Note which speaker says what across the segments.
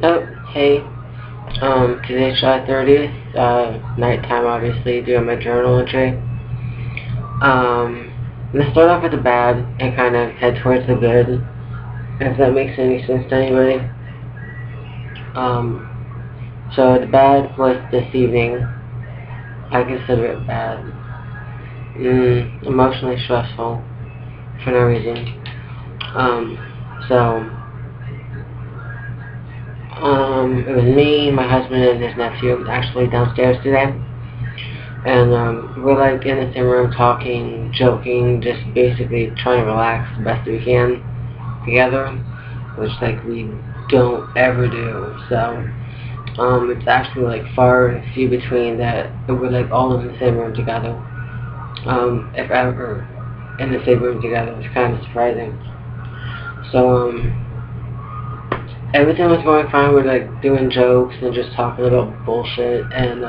Speaker 1: Oh, hey. Today's July 30th, nighttime obviously, doing my journal entry. I'm gonna start off with the bad and kind of head towards the good, if that makes any sense to anybody. Um, so the bad was this evening. I consider it bad. Emotionally stressful for no reason. So, it was me, my husband, and his nephew actually downstairs today. And we're like in the same room talking, joking, just basically trying to relax the best we can together, which like we don't ever do. So it's actually like far and few between that we're like all in the same room together. If ever in the same room together, it's kind of surprising. So everything was going fine. We're like doing jokes and just talking about bullshit and.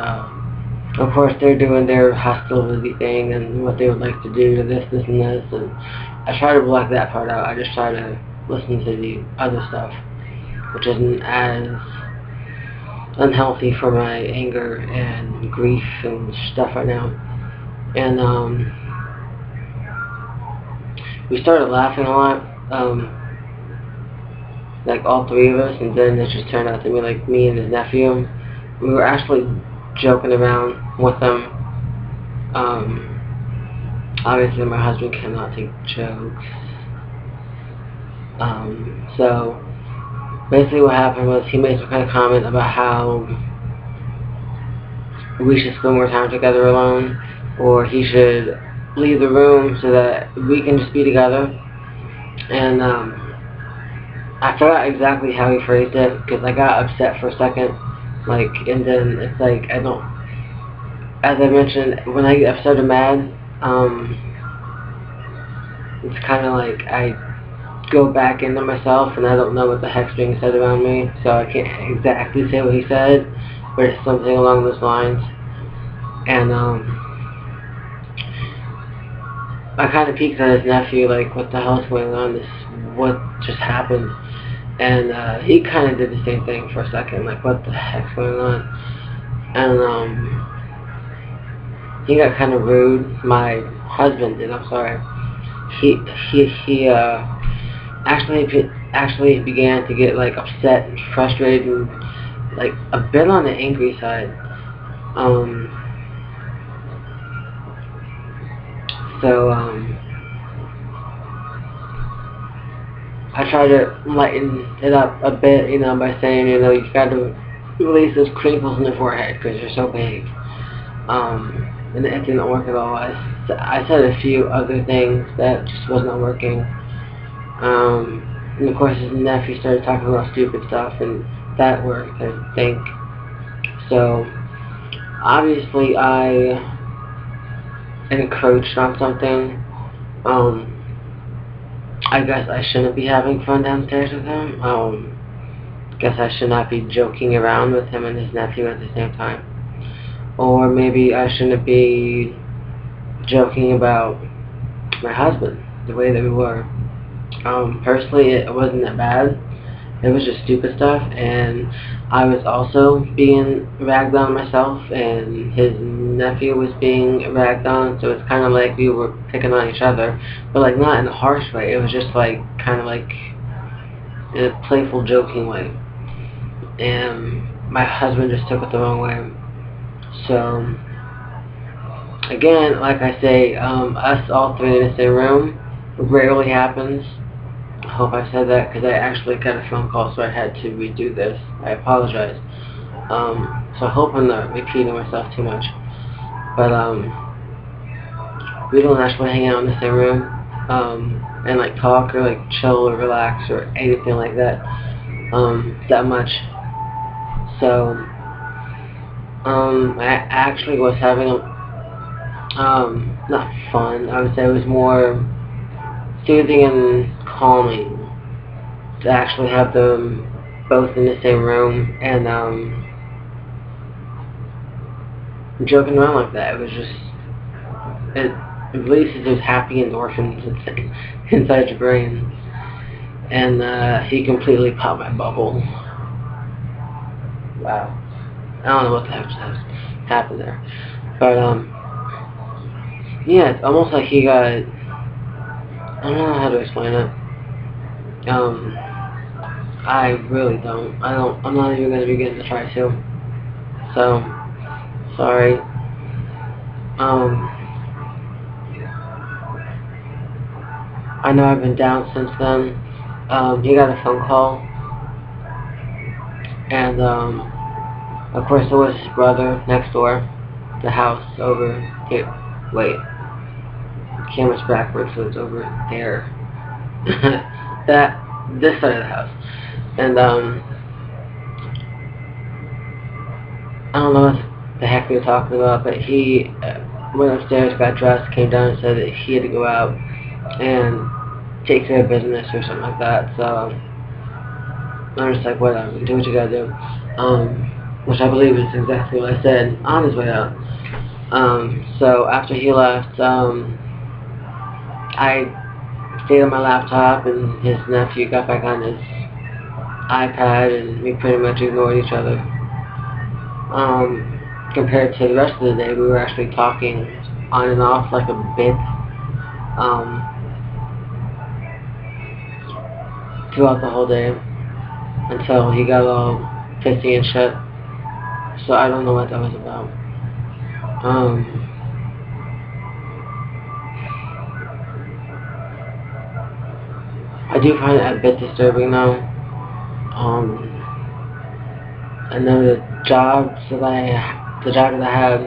Speaker 1: Of course, they're doing their hostility thing and what they would like to do to this, and this, and I try to block that part out. I just try to listen to the other stuff, which isn't as unhealthy for my anger and grief and stuff right now. And we started laughing a lot, like all three of us, and then it just turned out to be like me and his nephew. We were actually joking around with them. Obviously my husband cannot take jokes. So basically what happened was he made some kind of comment about how we should spend more time together alone, or he should leave the room so that we can just be together. And I forgot exactly how he phrased it because I got upset for a second. Like, and then it's like I don't. As I mentioned, when I get upset or mad, it's kind of like I go back into myself and I don't know what the heck's being said around me, so I can't exactly say what he said, but it's something along those lines. And I kind of peeked at his nephew, like, what the hell's going on? What just happened? And he kind of did the same thing for a second, like, what the heck's going on? And he got kind of rude. My husband did. I'm sorry. He actually began to get like upset and frustrated and like a bit on the angry side. So I try to lighten it up a bit, by saying, you got to release those crinkles in the forehead because you're so big. And it didn't work at all. I said a few other things that just was not working. And of course his nephew started talking about stupid stuff, and that worked, I think. So obviously I encroached on something. I guess I shouldn't be having fun downstairs with him. Guess I should not be joking around with him and his nephew at the same time. Or maybe I shouldn't be joking about my husband the way that we were. Personally, it wasn't that bad. It was just stupid stuff, and I was also being ragged on myself, and his nephew was being ragged on, so it's kind of like we were picking on each other, but like not in a harsh way. It was just like kind of like in a playful, joking way, and my husband just took it the wrong way. So again, like I say, us all three in the same room rarely happens. I hope I said that because I actually got a phone call, so I had to redo this. I apologize. So I hope I'm not repeating myself too much. But we don't actually hang out in the same room and like talk or like chill or relax or anything like that that much. So I actually was having not fun. I would say it was more soothing and calming to actually have them both in the same room and joking around like that. It was just, it releases those happy endorphins inside your brain, and he completely popped my bubble. wow. I don't know what the heck has happened there. But, yeah, it's almost like he got, I don't know how to explain it. I really don't. I'm not even going to begin to try to. So, sorry. I know I've been down since then. He got a phone call, and, of course it was his brother next door, the house over here. Wait, the camera's backwards, so it's over there. This side of the house. And, I don't know what the heck we were talking about, but he went upstairs, got dressed, came down and said that he had to go out and take care of business or something like that. So I'm just like, whatever, do what you gotta do. Which I believe is exactly what I said on his way out. So after he left, I stayed on my laptop, and his nephew got back on his iPad, and we pretty much ignored each other. Compared to the rest of the day, we were actually talking on and off like a bit, throughout the whole day, until he got all pissy and shit. So I don't know what that was about. I do find it a bit disturbing though. I know the job that I had,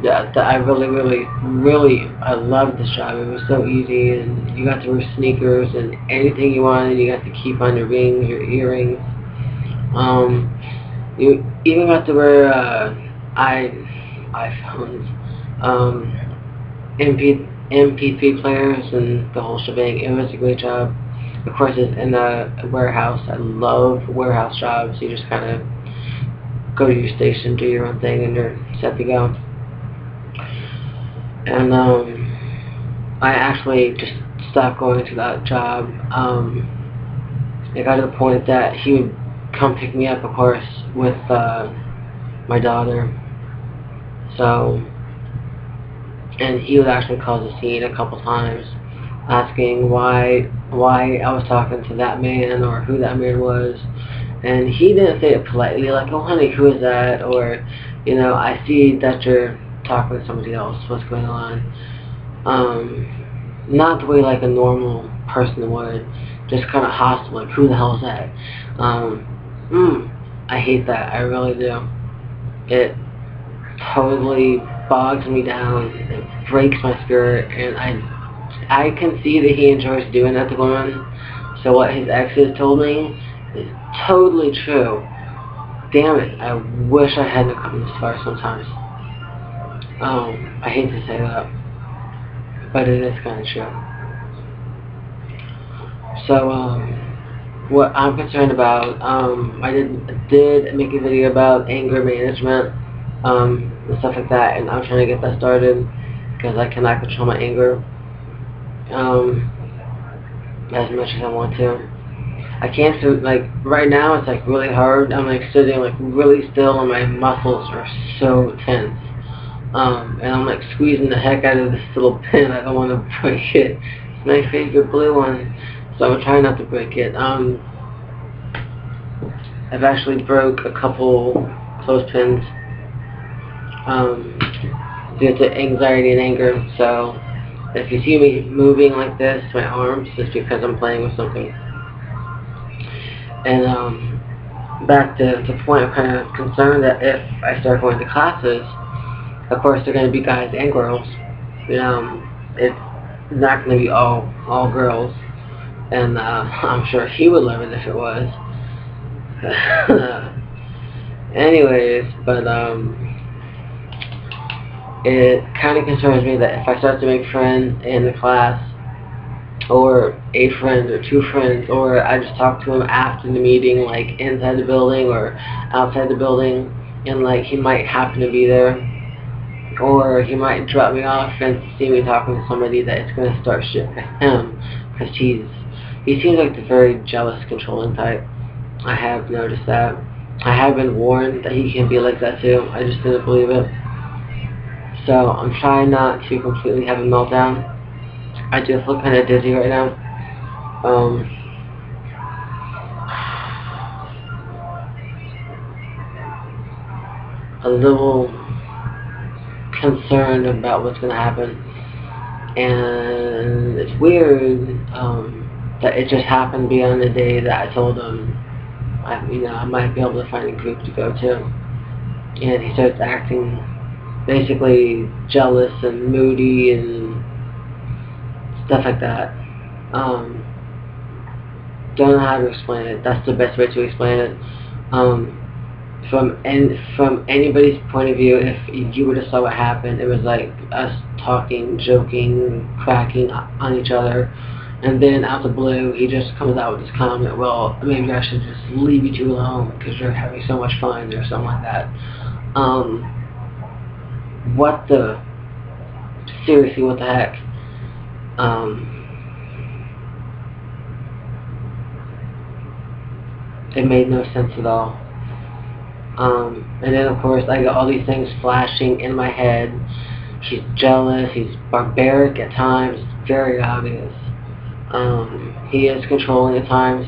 Speaker 1: that I really I loved this job. It was so easy, and you got to wear sneakers and anything you wanted. You got to keep on your rings, your earrings. You even got to wear iPhones, MP3 players, and the whole shebang. It was a great job. Of course, it's in a warehouse. I love warehouse jobs. You just kind of go to your station, do your own thing, and you're set to go. And I actually just stopped going to that job. It got to the point that he would come pick me up, of course, with my daughter. So, and he would actually cause a scene a couple times, asking why I was talking to that man or who that man was. And he didn't say it politely, like, oh honey, who is that? Or, you know, I see that you're talking to somebody else, what's going on? Not the way like a normal person would, just kind of hostile, like, who the hell is that? I hate that, I really do. It totally bogs me down, it breaks my spirit, and I can see that he enjoys doing that to women. So what his exes told me is totally true. Damn it, I wish I hadn't come this far sometimes. I hate to say that, but it is kind of true. So, what I'm concerned about, I did make a video about anger management, and stuff like that, and I'm trying to get that started, because I cannot control my anger, as much as I want to. I can't, like, right now it's like really hard. I'm like sitting like really still, and my muscles are so tense. And I'm like squeezing the heck out of this little pin. I don't want to break it. It's my favorite blue one, so I'm trying not to break it. I've actually broke a couple clothespins, due to anxiety and anger. So if you see me moving like this, my arms, it's because I'm playing with something. And back to the point, I'm kind of concerned that if I start going to classes, of course they're going to be guys and girls. It's not going to be all girls, and I'm sure he would love it if it was. Anyways, but it kind of concerns me that if I start to make friends in the class, or a friend or two friends, or I just talk to him after the meeting, like inside the building or outside the building, and like he might happen to be there, or he might drop me off and see me talking to somebody, that it's going to start shit for him, because he seems like the very jealous, controlling type. I have noticed that. I have been warned that he can be like that too. I just didn't believe it. So I'm trying not to completely have a meltdown. I just feel kind of dizzy right now. A little concerned about what's going to happen. And it's weird that it just happened to be on the day that I told him I might be able to find a group to go to. And he starts acting basically jealous and moody and stuff like that. Don't know how to explain it. That's the best way to explain it. From anybody's point of view, if you would have saw what happened, it was like us talking, joking, cracking on each other, and then out the blue, he just comes out with this comment, well, maybe I should just leave you two alone because you're having so much fun, or something like that. What the? Seriously, what the heck? It made no sense at all. And then of course I got all these things flashing in my head. He's jealous, he's barbaric at times, very obvious. He is controlling at times.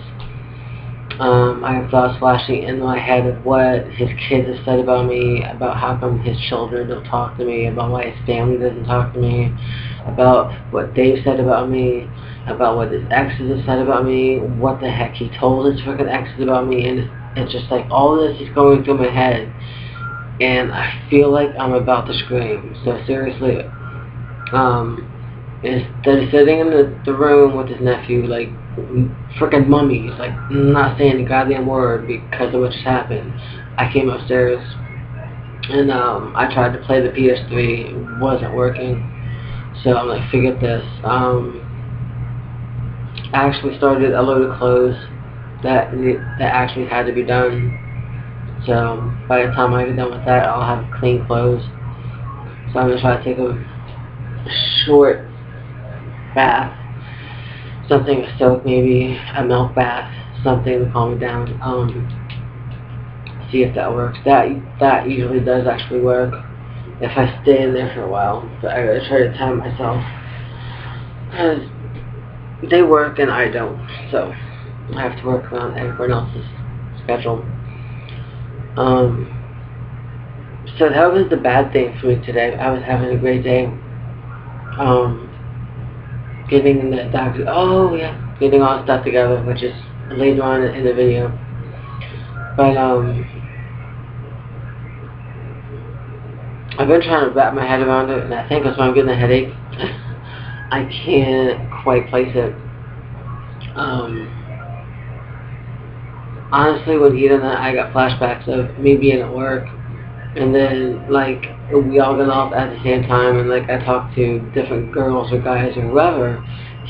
Speaker 1: I have thoughts flashing in my head of what his kids have said about me, about how come his children don't talk to me, about why his family doesn't talk to me, about what they've said about me, about what his exes have said about me, what the heck he told his freaking exes about me, and it's just like all this is going through my head, and I feel like I'm about to scream. So seriously, instead of sitting in the room with his nephew, like freaking mummies, like not saying a goddamn word because of what just happened, I came upstairs and I tried to play the PS3. It wasn't working. So I'm like, forget this. I actually started a load of clothes that actually had to be done. So by the time I get done with that, I'll have clean clothes. So I'm gonna try to take a short bath, something to soak, maybe a milk bath, something to calm me down. See if that works. That usually does actually work if I stay in there for a while. But I gotta try to time myself, because they work and I don't. So I have to work around everyone else's schedule. So that was the bad thing for me today. I was having a great day. Getting the doctor. Oh yeah, getting all the stuff together, which is later on in the video. But I've been trying to wrap my head around it, and I think that's why I'm getting a headache. I can't quite place it. Honestly, when he did that, I got flashbacks of me being at work, and then like we all got off at the same time, and like I talked to different girls or guys or whoever.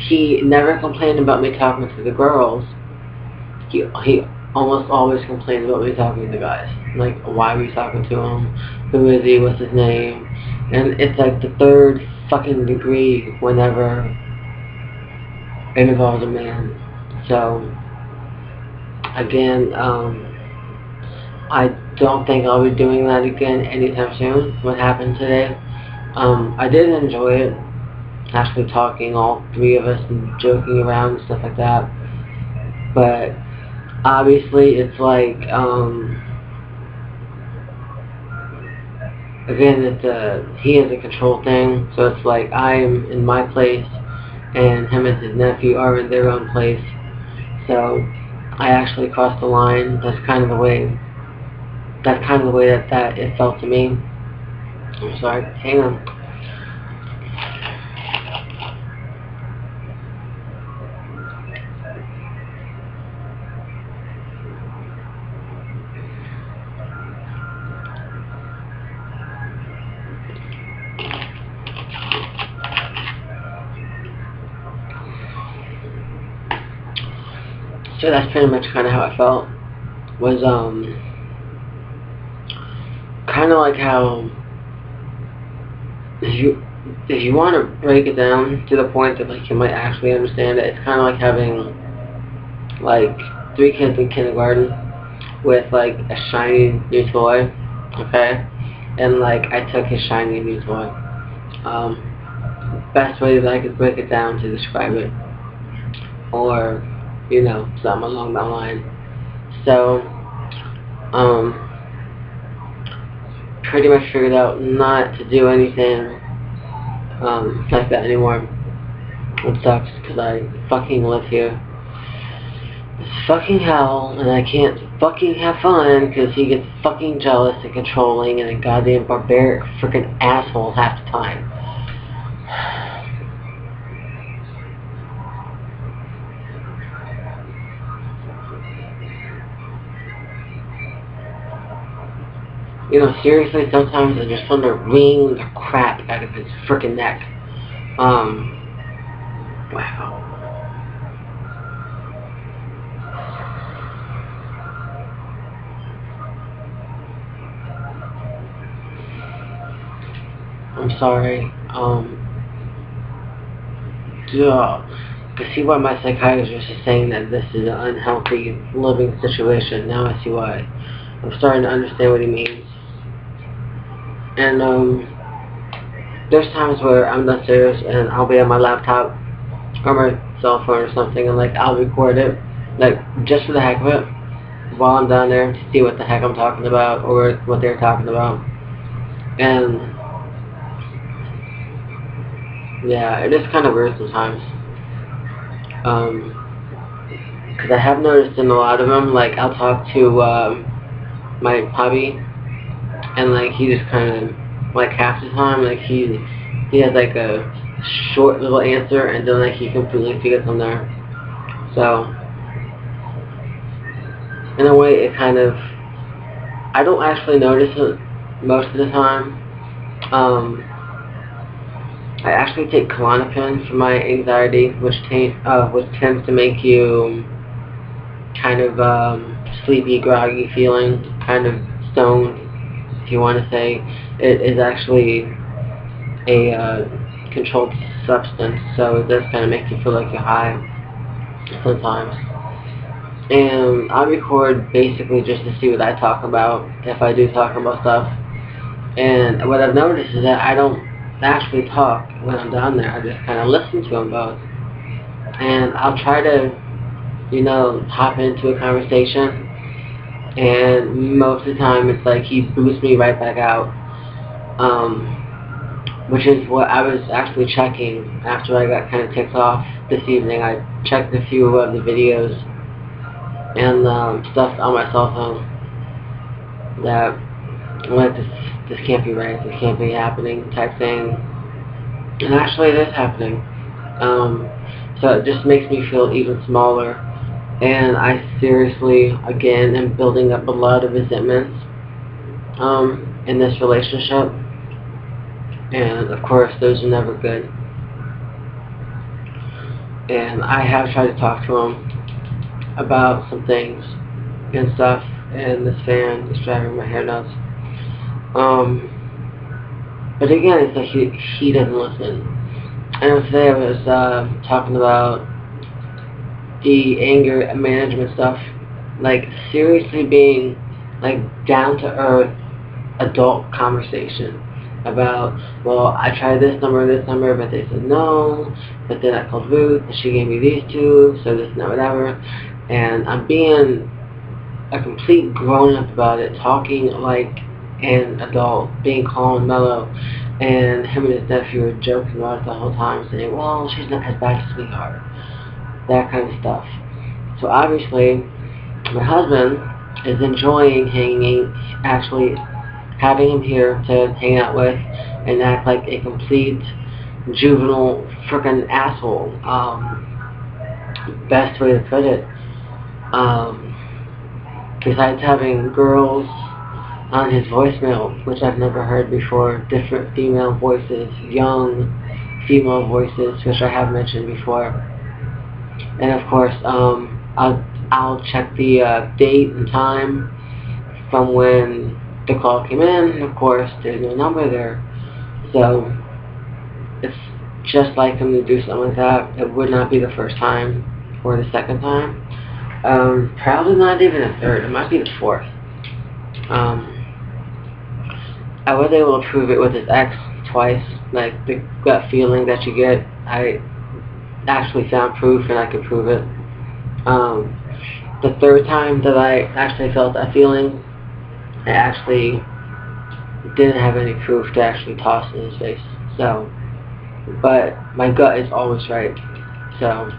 Speaker 1: He never complained about me talking to the girls. He almost always complained about me talking to the guys. Like, why were you talking to him? Who is he? What's his name? And it's like the third fucking degree whenever it involves a man. So again, I don't think I'll be doing that again anytime soon. What happened today, I did enjoy it, actually talking, all three of us, and joking around and stuff like that. But obviously it's like, again, he has a control thing, so it's like I am in my place and him and his nephew are in their own place. So I actually crossed the line. That's kind of the way that it felt to me. I'm sorry, hang on. So that's pretty much kind of how I felt. Was kind of like how, if you want to break it down to the point that like you might actually understand it, it's kind of like having like 3 kids in kindergarten, with like a shiny new toy, okay? And like I took his shiny new toy. Best way that I could break it down to describe it, or you know, something along that line. So, pretty much figured out not to do anything like that anymore. It sucks because I fucking live here. It's fucking hell, and I can't fucking have fun because he gets fucking jealous and controlling and a goddamn barbaric freaking asshole half the time. You know, seriously, sometimes I just want to wring the crap out of his freaking neck. Wow. I'm sorry. I see why my psychiatrist is saying that this is an unhealthy living situation. Now I see why. I'm starting to understand what he means. And, there's times where I'm downstairs and I'll be on my laptop or my cell phone or something and, like, I'll record it, like, just for the heck of it, while I'm down there to see what the heck I'm talking about or what they're talking about. And, yeah, it is kind of weird sometimes. Because I have noticed in a lot of them, like, I'll talk to, my hubby, and, like, he just kind of, like, half the time, like, he has, like, a short little answer, and then, like, he completely forgets them there. So, in a way, it kind of, I don't actually notice it most of the time. I actually take Klonopin for my anxiety, which tends to make you kind of sleepy, groggy feeling, kind of stoned, if you want to say. It is actually a controlled substance, so it does kind of make you feel like you're high sometimes. And I record basically just to see what I talk about, if I do talk about stuff. And what I've noticed is that I don't actually talk when I'm down there. I just kind of listen to them both. And I'll try to, you know, hop into a conversation, and most of the time it's like he boosts me right back out. Which is what I was actually checking after I got kind of ticked off this evening. I checked a few of the videos and stuff on my cell phone that, like, this can't be right, this can't be happening type thing. And actually it is happening. So it just makes me feel even smaller. And I seriously, again, am building up a lot of resentments in this relationship. And of course, those are never good. And I have tried to talk to him about some things and stuff, and this fan is driving my hair nuts. But again, it's like he doesn't listen. And today I was talking about the anger management stuff, like seriously being like down to earth adult conversation about, well, I tried this number, but they said no, but then I called Ruth, and she gave me these two, so this and that, whatever, and I'm being a complete grown-up about it, talking like an adult, being calm and mellow, and him and his nephew were joking about it the whole time, saying, well, she's not as bad as sweetheart, that kind of stuff. So obviously, my husband is enjoying actually having him here to hang out with and act like a complete juvenile frickin' asshole. Best way to put it. Besides having girls on his voicemail, which I've never heard before, different female voices, young female voices, which I have mentioned before. And of course, I'll check the date and time from when the call came in, and of course there's no number there. So it's just like him to do something like that. It would not be the first time or the second time. Probably not even a third. It might be the fourth. I was able to prove it with his ex twice. Like, the gut feeling that you get, I actually found proof and I could prove it. The third time that I actually felt that feeling, I actually didn't have any proof to actually toss in his face. So, but my gut is always right. So,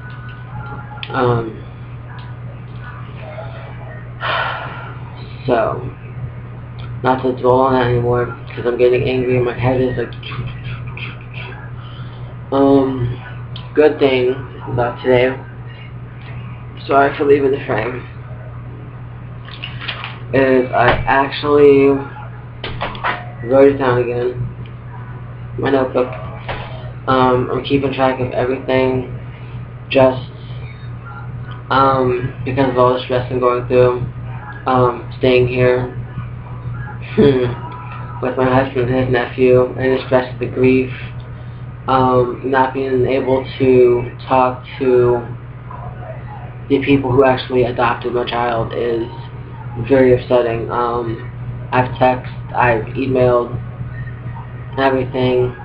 Speaker 1: so, not to dwell on that anymore, because I'm getting angry and my head is like, good thing about today, sorry for leaving the frame, is I actually wrote it down again, my notebook. I'm keeping track of everything, just, because of all the stress I'm going through, staying here, with my husband and his nephew, and the stress of the grief, not being able to talk to the people who actually adopted my child is very upsetting. I've texted, I've emailed, everything,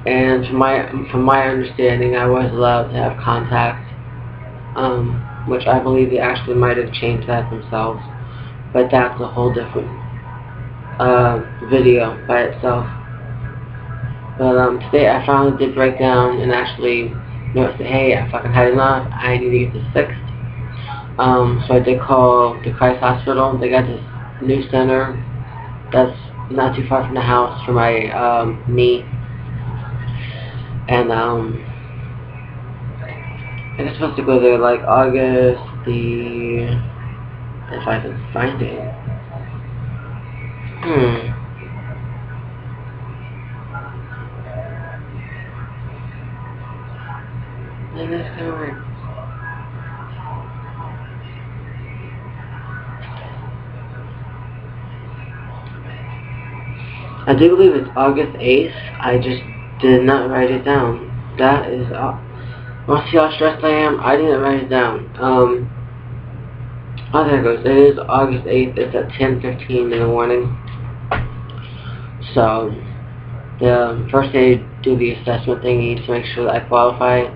Speaker 1: and from my understanding, I was allowed to have contact, which I believe they actually might have changed that themselves, but that's a whole different video by itself. But today I finally did break down and actually notice that, hey, I fucking had enough, I need to get this fixed. So I did call the Christ Hospital. They got this new center that's not too far from the house for my knee. And I'm supposed to go there like August the, if I can find it. And that's kind of weird. I do believe it's August 8th. I just did not write it down. That is, want to see how stressed I am? I didn't write it down. Oh, there it goes. It is August 8th. It's at 10:15 in the morning. So, the first day do the assessment thingy to make sure that I qualify.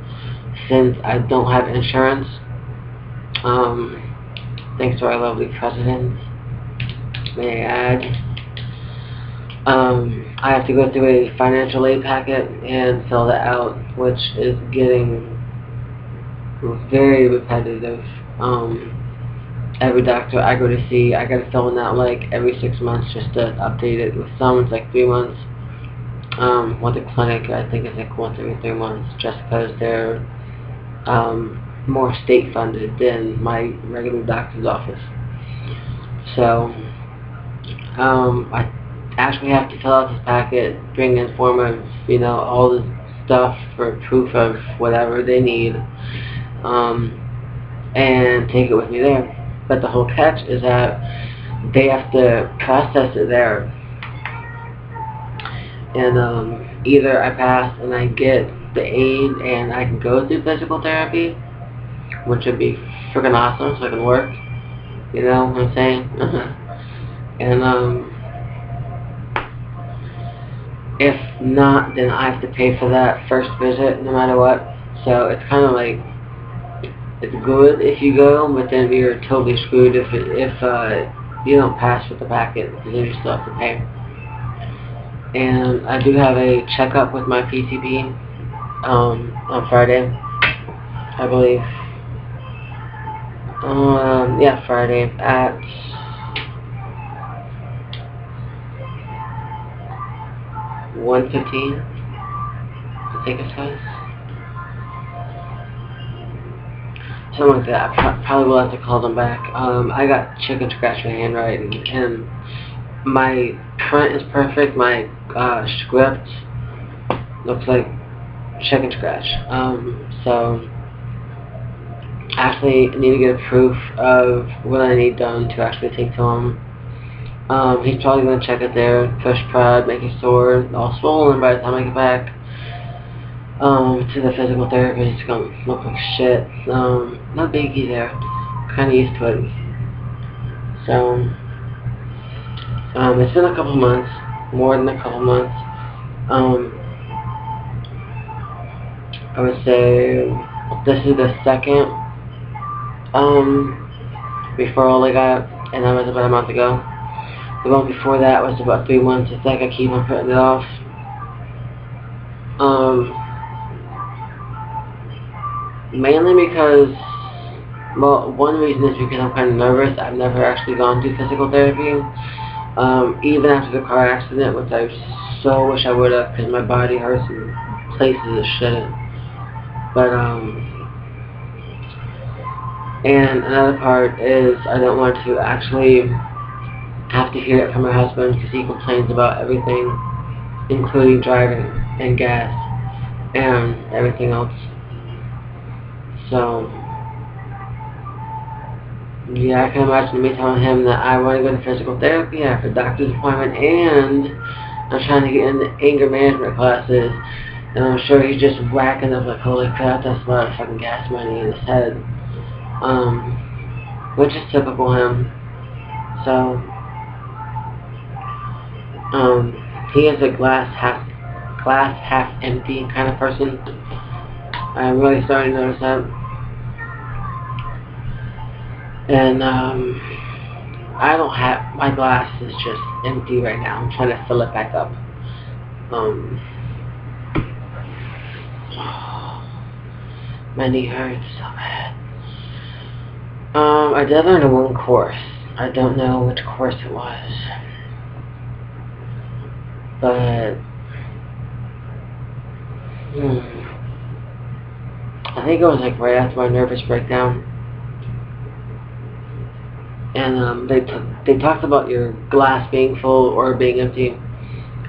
Speaker 1: Since I don't have insurance, thanks to our lovely president, may I add, I have to go through a financial aid packet and fill that out, which is getting very repetitive. Every doctor I go to see, I gotta fill it out like every 6 months just to update it. With some, it's like 3 months. With the clinic, I think it's like once every 3 months, just because they're more state funded than my regular doctor's office. So, I actually have to fill out this packet, bring in form of, you know, all this stuff for proof of whatever they need, and take it with me there. But the whole catch is that they have to process it there. And either I pass and I get the aid and I can go through physical therapy, which would be freaking awesome, so I can work, you know what I'm saying? And if not, then I have to pay for that first visit no matter what. So it's kind of like, it's good if you go, but then you're totally screwed if you don't pass with the packet, because then you still have to pay. And I do have a checkup with my PCP on Friday, I believe. Yeah, Friday at 1:15, I think it says. Something like that. I probably will have to call them back. I got chicken scratch my handwriting, and my print is perfect. My script looks like chicken scratch. So actually I need to get a proof of what I need done to actually take to him. He's probably going to check it there, push prod, make it sore, all swollen by the time I get back. to the physical therapist. It's gonna look like shit. No biggie there. Kinda used to it. So, it's been a couple months. More than a couple months. I would say this is the second, referral I got, and that was about a month ago. The one before that was about 3 months. It's like I keep on putting it off. Mainly because, well, one reason is because I'm kind of nervous. I've never actually gone through physical therapy, even after the car accident, which I so wish I would have, because my body hurts in places it shouldn't. But, and another part is I don't want to actually have to hear it from my husband, because he complains about everything, including driving and gas and everything else. So, yeah, I can imagine me telling him that I want to go to physical therapy, I have a doctor's appointment, and I'm trying to get into anger management classes, and I'm sure he's just whacking up like, holy crap, that's a lot of fucking gas money in his head. Which is typical him. So, he is a glass half empty kind of person. I'm really starting to notice that. And, I don't have, my glass is just empty right now. I'm trying to fill it back up. My knee hurts so bad. I did learn one course. I don't know which course it was. But, I think it was like right after my nervous breakdown. And they talked about your glass being full or being empty.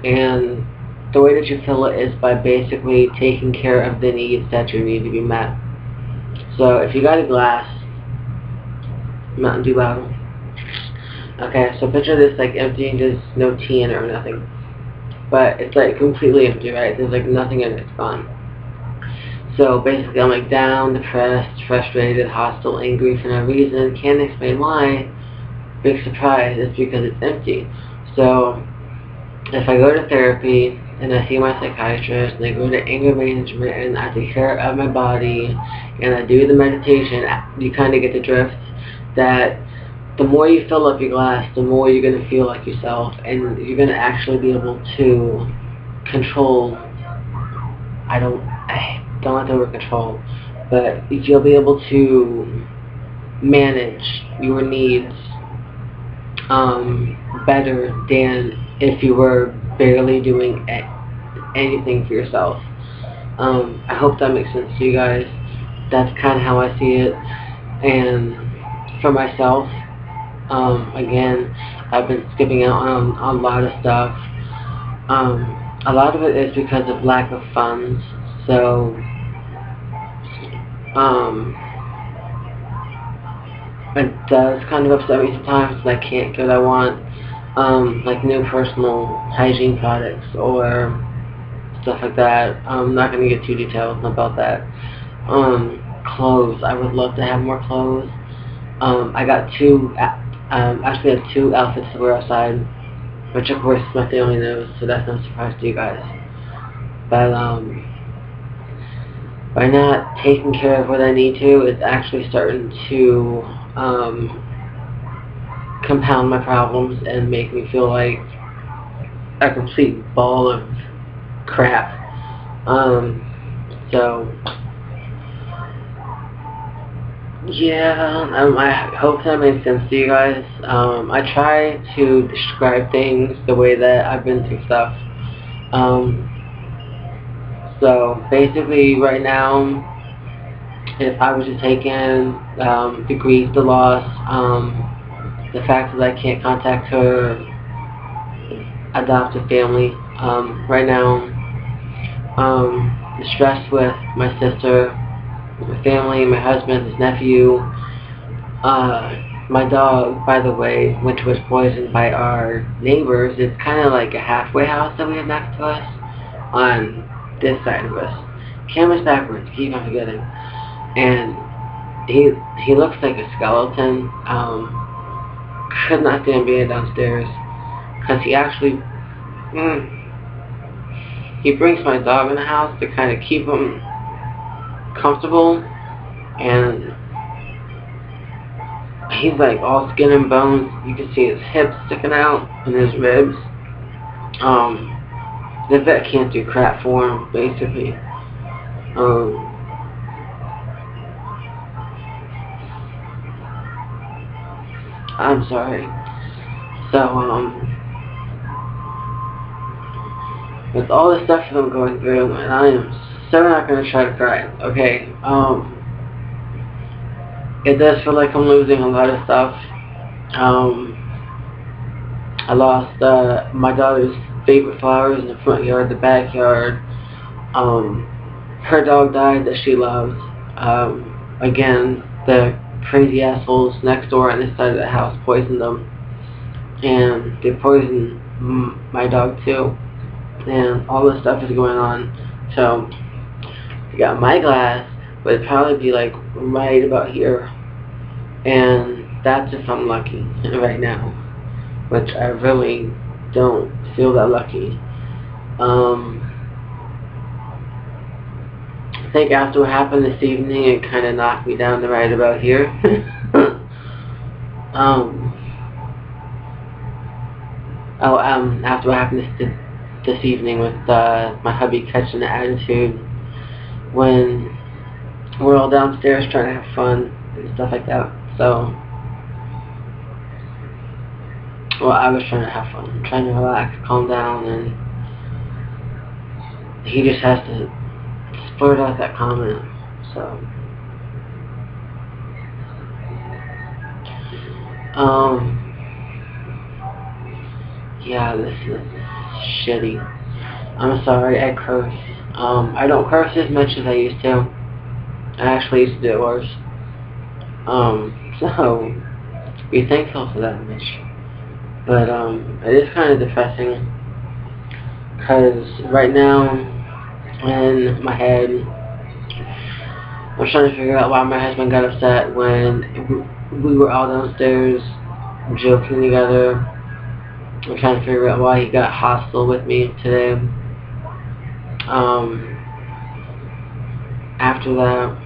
Speaker 1: And the way that you fill it is by basically taking care of the needs that you need to be met. So if you got a glass Mountain Dew bottle, okay, so picture this like empty and there's no tea in it or nothing. But it's like completely empty, right? There's like nothing in it, it's gone. So basically I'm like down, depressed, frustrated, hostile, angry for no reason, can't explain why. Big surprise, it's because it's empty. So if I go to therapy and I see my psychiatrist and I go to anger management and I take care of my body and I do the meditation, you kind of get the drift that the more you fill up your glass, the more you're going to feel like yourself, and you're going to actually be able to control, I don't like the word control, but you'll be able to manage your needs better than if you were barely doing anything for yourself. I hope that makes sense to you guys. That's kind of how I see it. And for myself, again, I've been skipping out on a lot of stuff. A lot of it is because of lack of funds. So, it does kind of upset me sometimes that I can't get what I want, like new personal hygiene products or stuff like that. I'm not going to get too detailed about that. Clothes. I would love to have more clothes. I got actually have 2 outfits to wear outside, which of course my family knows, so that's no surprise to you guys. But, by not taking care of what I need to, it's actually starting to compound my problems and make me feel like a complete ball of crap. So, yeah, I hope that makes sense to you guys. I try to describe things the way that I've been through stuff. So basically right now, if I was to take in the grief, the loss, the fact that I can't contact her adoptive family right now, the stress with my sister, my family, my husband, his nephew, my dog, by the way, which was poisoned by our neighbors. It's kind of like a halfway house that we have next to us on this side of us. Camera's backwards. Keep on forgetting. And he looks like a skeleton. Could not stand being downstairs because he actually he brings my dog in the house to kind of keep him comfortable, and he's like all skin and bones. You can see his hips sticking out and his ribs. The vet can't do crap for him, basically. I'm sorry. So, with all the stuff that I'm going through, and I am so not going to try to cry, okay? It does feel like I'm losing a lot of stuff. I lost my daughter's favorite flowers in the front yard, the backyard. Her dog died that she loves. Again, the crazy assholes next door on this side of the house poisoned them. And they poisoned my dog too. And all this stuff is going on. So, I got my glass, but it'd probably be like right about here. And that's if I'm lucky right now. Which I really don't feel that lucky. I think after what happened this evening, it kind of knocked me down to right about here. After what happened this evening with my hubby catching the attitude when we're all downstairs trying to have fun and stuff like that. So, well, I was trying to have fun, trying to relax, calm down, and he just has to splurt out that comment. So, yeah, this is shitty. I'm sorry, I curse. I don't curse as much as I used to. I actually used to do it worse. So, be thankful for that much. But, it is kind of depressing. Because right now, in my head, I'm trying to figure out why my husband got upset when we were all downstairs joking together. I'm trying to figure out why he got hostile with me today. After that,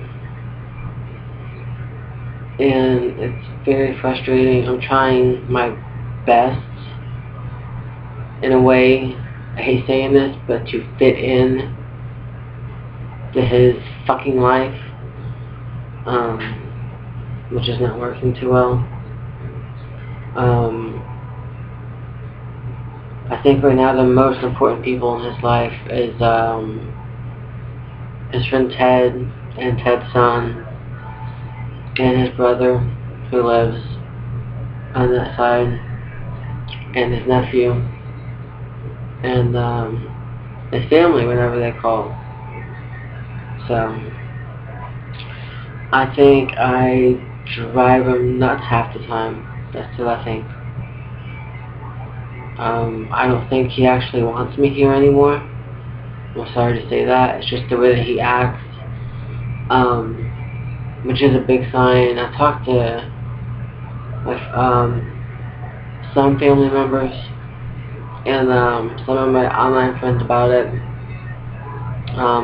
Speaker 1: and it's very frustrating. I'm trying my best, in a way, I hate saying this, but to fit in to his fucking life, which is not working too well. I think right now the most important people in his life is his friend Ted and Ted's son and his brother who lives on that side, and his nephew, and his family whenever they call. So I think I drive him nuts half the time. That's what I think. I don't think he actually wants me here anymore. I'm sorry to say that. It's just the way that he acts, which is a big sign. I talked to some family members and some of my online friends about it,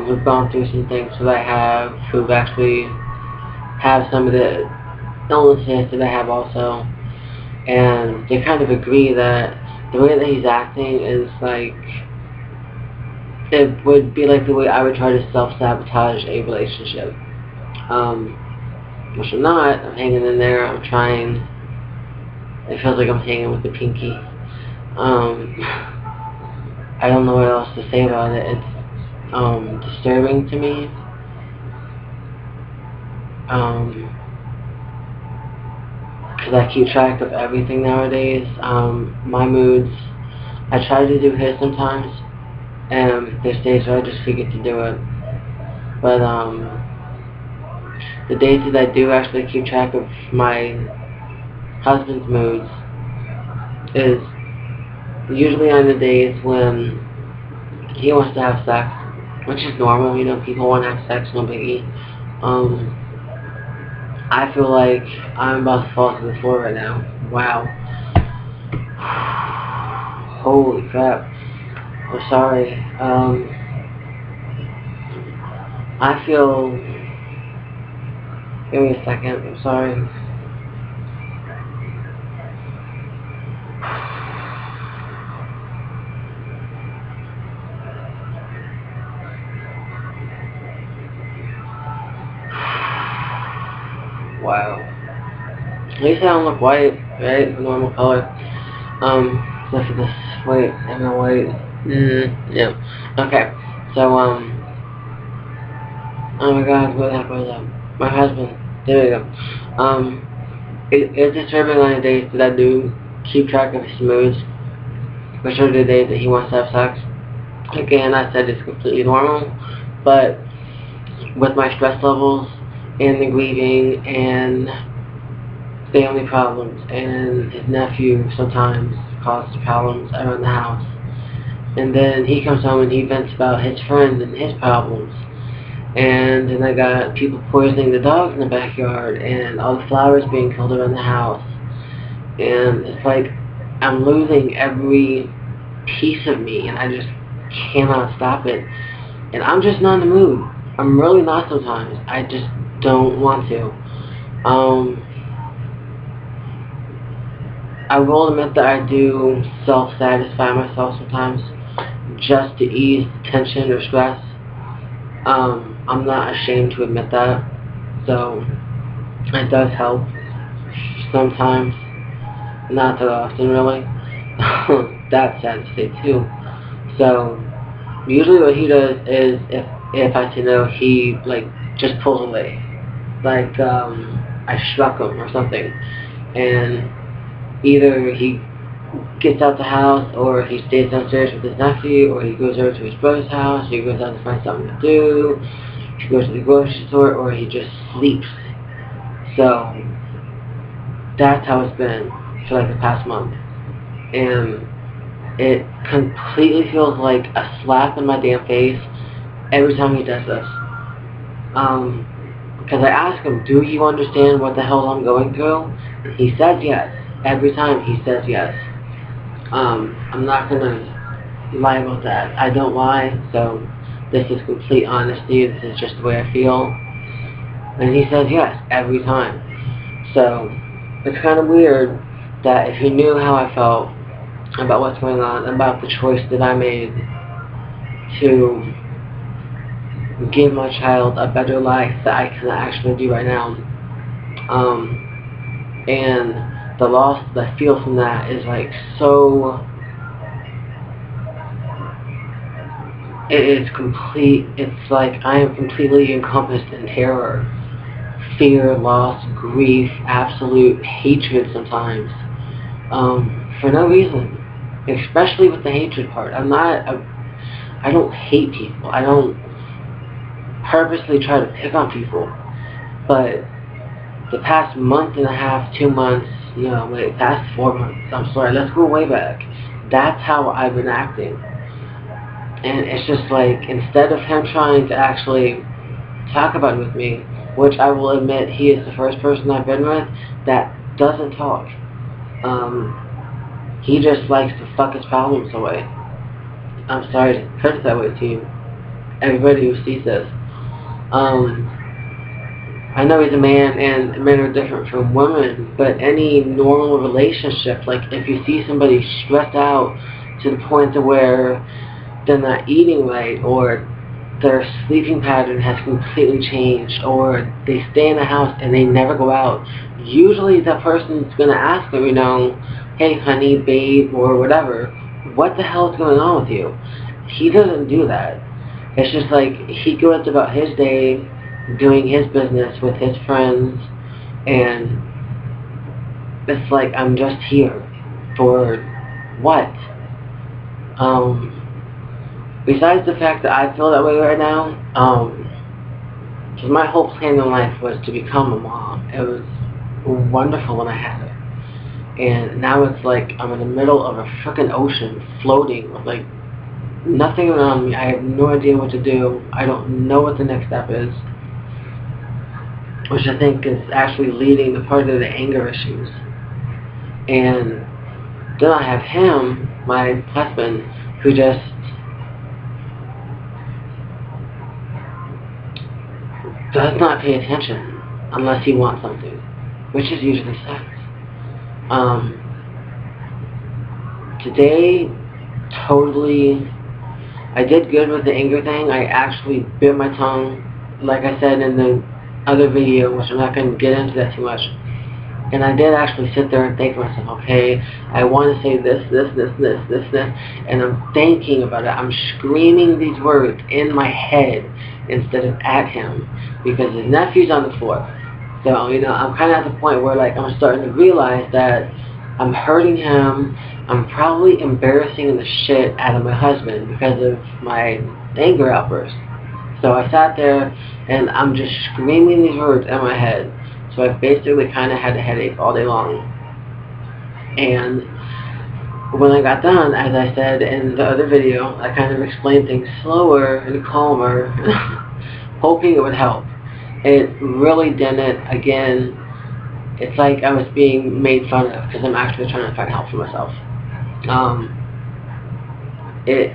Speaker 1: who've gone through some things that I have, who've actually have some of the illnesses that I have also, and they kind of agree that the way that he's acting is like, it would be like the way I would try to self-sabotage a relationship. Which I'm not. I'm hanging in there. I'm trying. It feels like I'm hanging with the pinky. I don't know what else to say about it. It's disturbing to me. Because I keep track of everything nowadays. My moods. I try to do his sometimes, and there's days where I just forget to do it. But the days that I do actually keep track of my husband's moods is usually on the days when he wants to have sex, which is normal, you know, people want to have sex, no biggie. I feel like I'm about to fall to the floor right now. Wow. Holy crap. I'm sorry. I feel... Give me a second, I'm sorry. Wow. At least I don't look white, right? The normal color. Except for this. Wait, am I white? Yeah. Okay. So, oh my god, what happened? My husband. There we go. It's disturbing on the days that I do keep track of his moods, which are the days that he wants to have sex. Again, I said it's completely normal, but with my stress levels and the grieving and family problems and his nephew sometimes causes problems around the house. And then he comes home and he vents about his friends and his problems. And then I got people poisoning the dogs in the backyard and all the flowers being killed around the house. And it's like I'm losing every piece of me and I just cannot stop it. And I'm just not in the mood. I'm really not sometimes. I just don't want to. I will admit that I do self-satisfy myself sometimes just to ease tension or stress. I'm not ashamed to admit that. So it does help sometimes. Not that often really. That's sad to say too. So usually what he does is if I say no, he like just pulls away. Like I struck him or something. And either he gets out the house, or he stays downstairs with his nephew, or he goes over to his brother's house, he goes out to find something to do, he goes to the grocery store, or he just sleeps. So that's how it's been for like the past month. And it completely feels like a slap in my damn face every time he does this. Because I ask him, do you understand what the hell I'm going through? And he says yes. Every time he says yes. I'm not going to lie about that. I don't lie, so this is complete honesty. This is just the way I feel. And he says yes every time. So it's kind of weird that if he knew how I felt about what's going on, about the choice that I made to give my child a better life that I can actually do right now, and the loss that I feel from that is like so... It is complete. It's like I am completely encompassed in terror, fear, loss, grief, absolute hatred sometimes, for no reason. Especially with the hatred part. I don't hate people. I don't purposely try to pick on people. But the past month and a half, 2 months, past 4 months, I'm sorry, let's go way back. That's how I've been acting. And it's just like, instead of him trying to actually talk about it with me, which I will admit he is the first person I've been with that doesn't talk. He just likes to fuck his problems away. I'm sorry to put it that way to you, everybody who sees this. I know he's a man, and men are different from women, but any normal relationship, like if you see somebody stressed out to the point to where they're not eating right, or their sleeping pattern has completely changed, or they stay in the house and they never go out, usually that person's going to ask them, hey honey, babe, or whatever, what the hell is going on with you? He doesn't do that. It's just like he goes about his day doing his business with his friends, and it's like, I'm just here for what? Besides the fact that I feel that way right now, because my whole plan in life was to become a mom. It was wonderful when I had it. And now it's like I'm in the middle of a frickin' ocean floating with like nothing around me. I have no idea what to do. I don't know what the next step is, which I think is actually leading to part of the anger issues. And then I have him, my husband, who just does not pay attention unless he wants something, which is usually sex. Today, totally, I did good with the anger thing. I actually bit my tongue, like I said in the other video, which I'm not going to get into that too much. And I did actually sit there and think to myself, okay, I want to say this, and I'm thinking about it. I'm screaming these words in my head instead of at him, because his nephew's on the floor. So, you know, I'm kind of at the point where, like, I'm starting to realize that I'm hurting him. I'm probably embarrassing the shit out of my husband because of my anger outburst. So I sat there and I'm just screaming these words in my head. So I basically kind of had a headache all day long. And when I got done, as I said in the other video, I kind of explained things slower and calmer, hoping it would help. It really didn't. Again, it's like I was being made fun of because I'm actually trying to find help for myself. It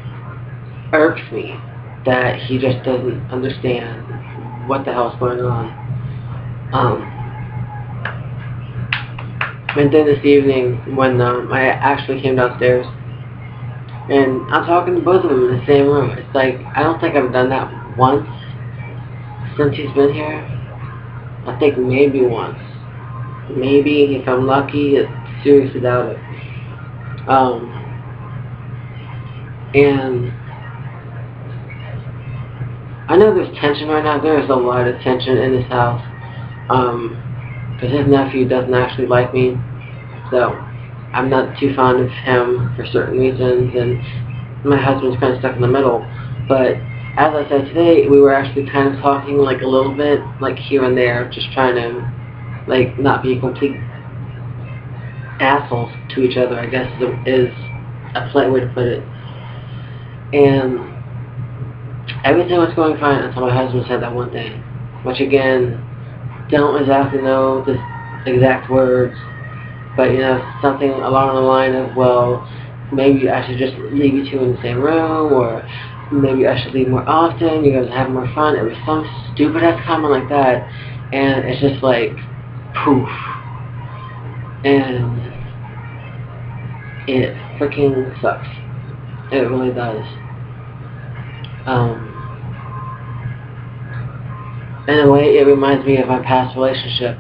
Speaker 1: irks me that he just doesn't understand what the hell's going on. And then this evening, when I actually came downstairs, and I'm talking to both of them in the same room. It's like, I don't think I've done that once since he's been here. I think maybe once. Maybe, if I'm lucky, I seriously doubt it. And I know there's tension right now. There's a lot of tension in this house. Because his nephew doesn't actually like me. So, I'm not too fond of him for certain reasons. And my husband's kind of stuck in the middle. But, as I said today, we were actually kind of talking like a little bit, like here and there, just trying to, like, not be complete assholes to each other, I guess is a polite way to put it. And everything was going fine until my husband said that one thing, which again, don't exactly know the exact words, but you know, something along the line of, well, maybe I should just leave you two in the same room, or maybe I should leave more often, you guys have more fun. It was some stupid ass comment like that, and it's just like, poof. And it freaking sucks. It really does. In a way, it reminds me of my past relationship.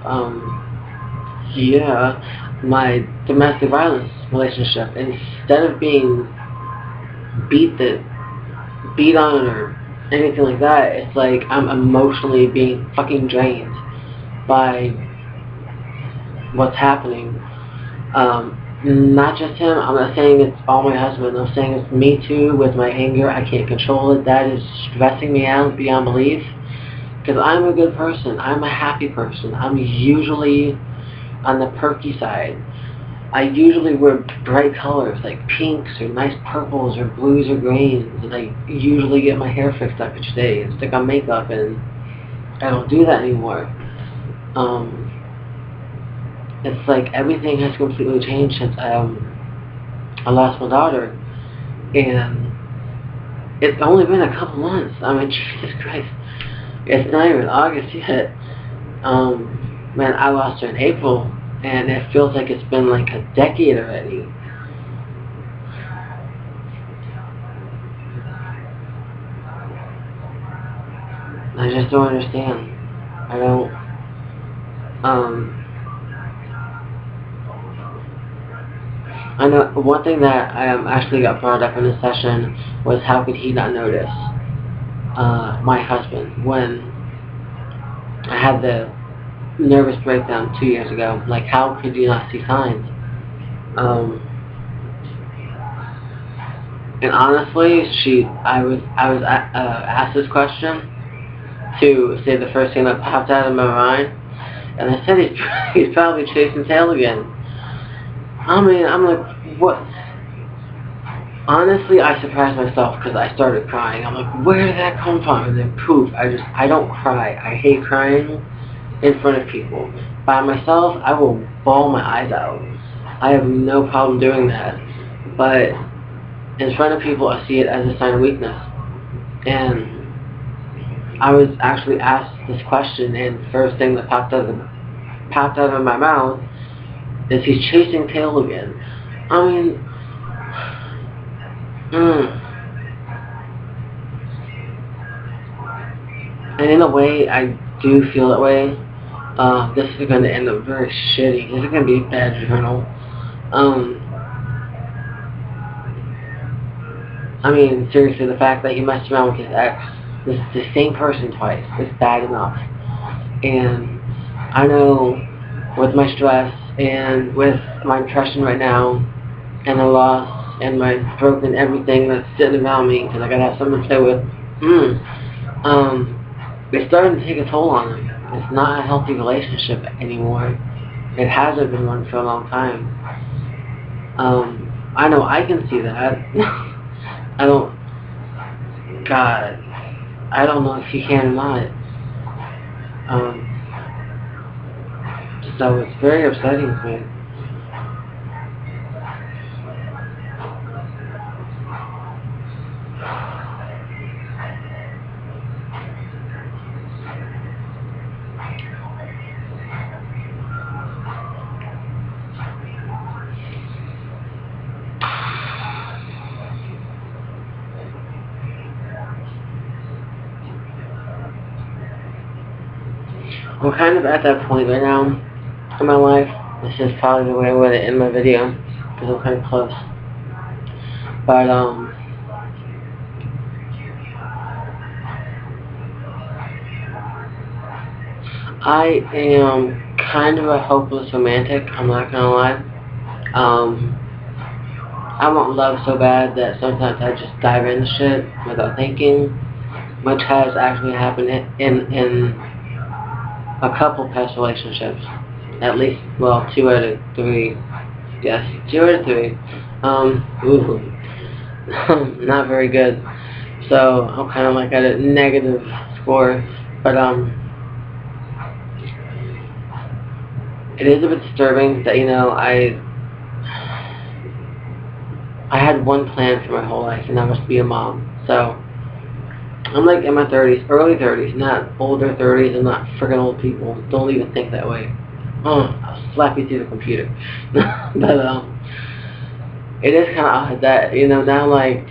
Speaker 1: My domestic violence relationship. Instead of being beat on or anything like that, it's like I'm emotionally being fucking drained by what's happening. Not just him. I'm not saying it's all my husband. I'm saying it's me too with my anger. I can't control it. That is stressing me out beyond belief. Because I'm a good person. I'm a happy person. I'm usually on the perky side. I usually wear bright colors like pinks or nice purples or blues or greens. And I usually get my hair fixed up each day and stick on makeup, and I don't do that anymore. It's like everything has completely changed since I lost my daughter, and it's only been a couple months. I mean, Jesus Christ, it's not even August yet. Man, I lost her in April, and it feels like it's been like a decade already. I just don't understand. I don't. I know one thing that actually got brought up in this session was how could he not notice my husband when I had the nervous breakdown 2 years ago. Like, how could you not see signs? And honestly, I was asked this question to say the first thing that popped out of my mind, and I said he's probably chasing tail again. I mean, I'm like, what? honestly, I surprised myself because I started crying. I'm like, where did that come from? And then poof, I don't cry. I hate crying in front of people. By myself, I will bawl my eyes out. I have no problem doing that. But in front of people, I see it as a sign of weakness. And I was actually asked this question, and the first thing that popped out of my mouth is he's chasing tail again. I mean, and in a way, I do feel that way. This is going to end up very shitty. This is going to be a bad journal. I mean, seriously, the fact that he messed around with his ex, this is the same person twice, is bad enough. And I know with my stress and with my depression right now, and the loss, and my broken everything that's sitting around me, because I gotta have something to play with, it's starting to take a toll on him. It's not a healthy relationship anymore. It hasn't been one for a long time. I know I can see that. I don't know if you can or not. So it's very upsetting to me. We're kind of at that point right now in my life. This is probably the way I'm going to end my video, because I'm kind of close. But, I am kind of a hopeless romantic, I'm not going to lie. I want love so bad that sometimes I just dive into shit without thinking, which has actually happened in a couple past relationships. At least, well, 2 out of 3. Yes, 2 out of 3. Not very good. So, I'm kind of like at a negative score. But, it is a bit disturbing that, you know, I had one plan for my whole life, and that was to be a mom. So, I'm like in my 30s, early 30s, not older 30s. I'm not freaking old people. Don't even think that way. I'll slap you through the computer. But it is kind of odd that, you know, now like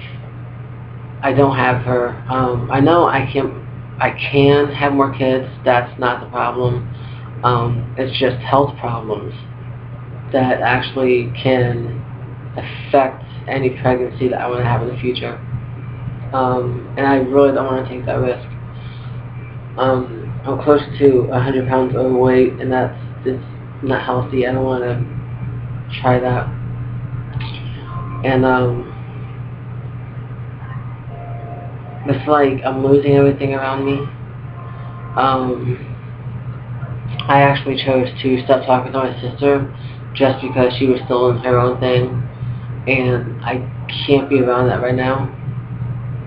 Speaker 1: I don't have her. I know I can have more kids. That's not the problem. It's just health problems that actually can affect any pregnancy that I want to have in the future. And I really don't want to take that risk. I'm close to 100 pounds overweight, and it's not healthy. I don't want to try that. And it's like I'm losing everything around me. I actually chose to stop talking to my sister just because she was still in her own thing, and I can't be around that right now.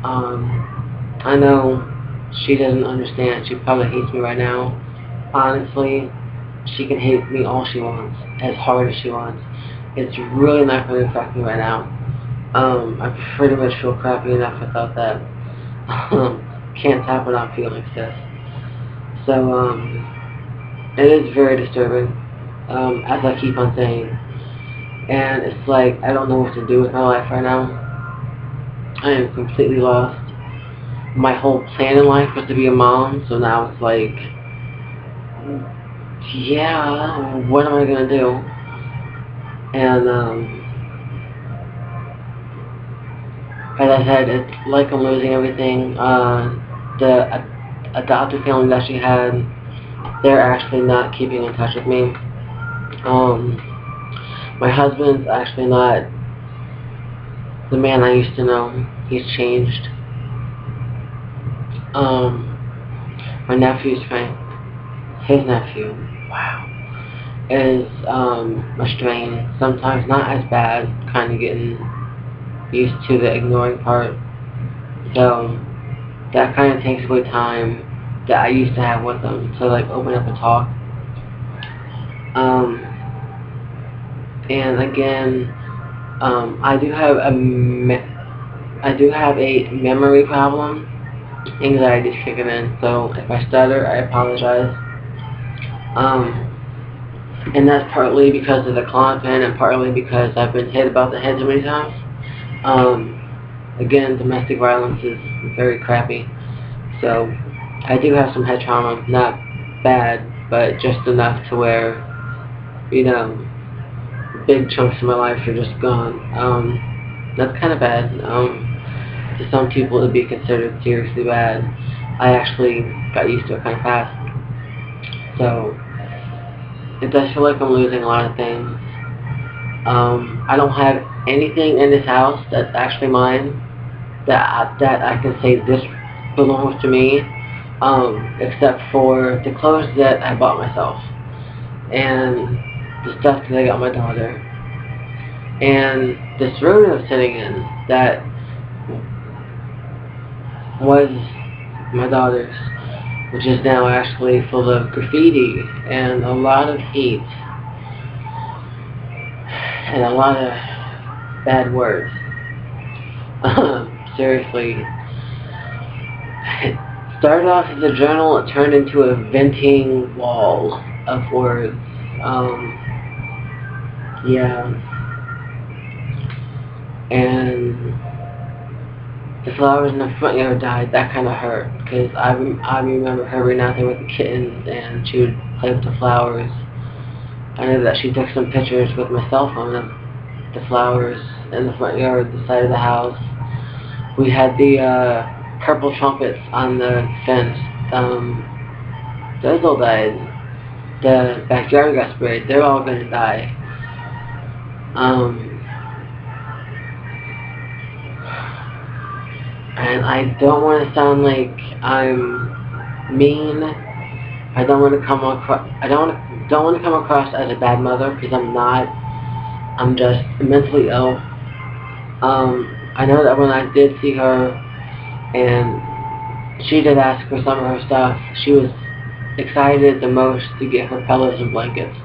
Speaker 1: I know she doesn't understand. She probably hates me right now. Honestly, she can hate me all she wants, as hard as she wants. It's really not going to affect me right now. I pretty much feel crappy enough without that. Can't tap it on feelings, sis. So, it is very disturbing, as I keep on saying. And it's like, I don't know what to do with my life right now. I am completely lost. My whole plan in life was to be a mom, so now it's like, yeah, what am I going to do? And, as I said, it's like I'm losing everything. The adoptive family that she had, they're actually not keeping in touch with me. My husband's actually not the man I used to know. He's changed. My nephew's Frank. His nephew, wow, is estranged. Sometimes not as bad, kind of getting used to the ignoring part. So that kind of takes away time that I used to have with them to like open up and talk. And again, I do have a memory problem. Anxiety's kicking in, so if I stutter, I apologize. And that's partly because of the Klonopin and partly because I've been hit about the head so many times. Again, domestic violence is very crappy. So I do have some head trauma, not bad, but just enough to where, you know, big chunks of my life are just gone. That's kind of bad. To some people it would be considered seriously bad. I actually got used to it kind of fast. So it does feel like I'm losing a lot of things. I don't have anything in this house that's actually mine that I can say this belongs to me, except for the clothes that I bought myself and the stuff that I got my daughter and this room I'm sitting in that was my daughter's, which is now actually full of graffiti and a lot of hate and a lot of bad words. Seriously. It started off as a journal, it turned into a venting wall of words. Yeah. And the flowers in the front yard died. That kind of hurt, because I remember her being out there with the kittens and she would play with the flowers. I know that she took some pictures with my cell phone of the flowers in the front yard, the side of the house. We had the purple trumpets on the fence. Those all died. The backyard got sprayed. They're all gonna die. And I don't want to sound like I'm mean. I don't want to come across. I don't want to come across as a bad mother, because I'm not. I'm just mentally ill. I know that when I did see her, and she did ask for some of her stuff, she was excited the most to get her pillows and blankets.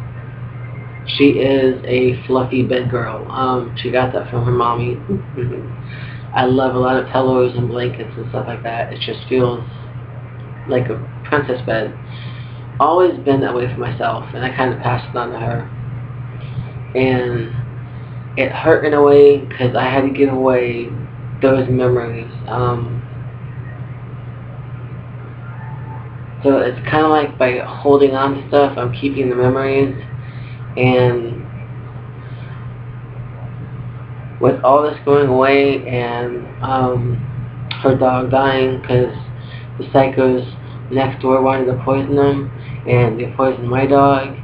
Speaker 1: She is a fluffy bed girl. She got that from her mommy. I love a lot of pillows and blankets and stuff like that. It just feels like a princess bed. Always been that way for myself, and I kind of passed it on to her. And it hurt in a way because I had to give away those memories. So it's kind of like by holding on to stuff, I'm keeping the memories. And with all this going away and her dog dying because the psychos next door wanted to poison him, and they poisoned my dog,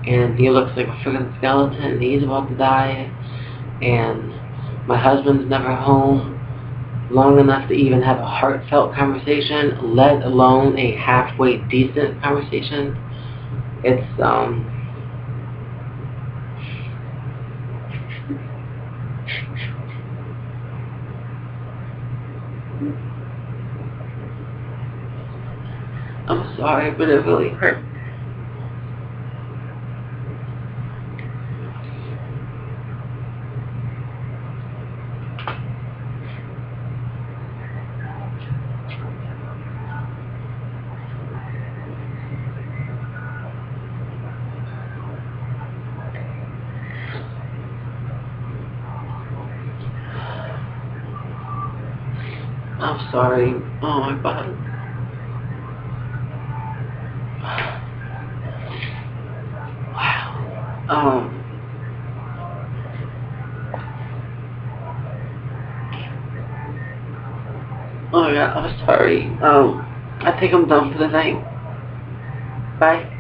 Speaker 1: and he looks like a freaking skeleton, and he's about to die, and my husband's never home long enough to even have a heartfelt conversation, let alone a halfway decent conversation. It's I'm sorry, but it really hurt. I'm sorry. Oh my body. Wow. Oh my god, I'm sorry. I think I'm done for the night. Bye.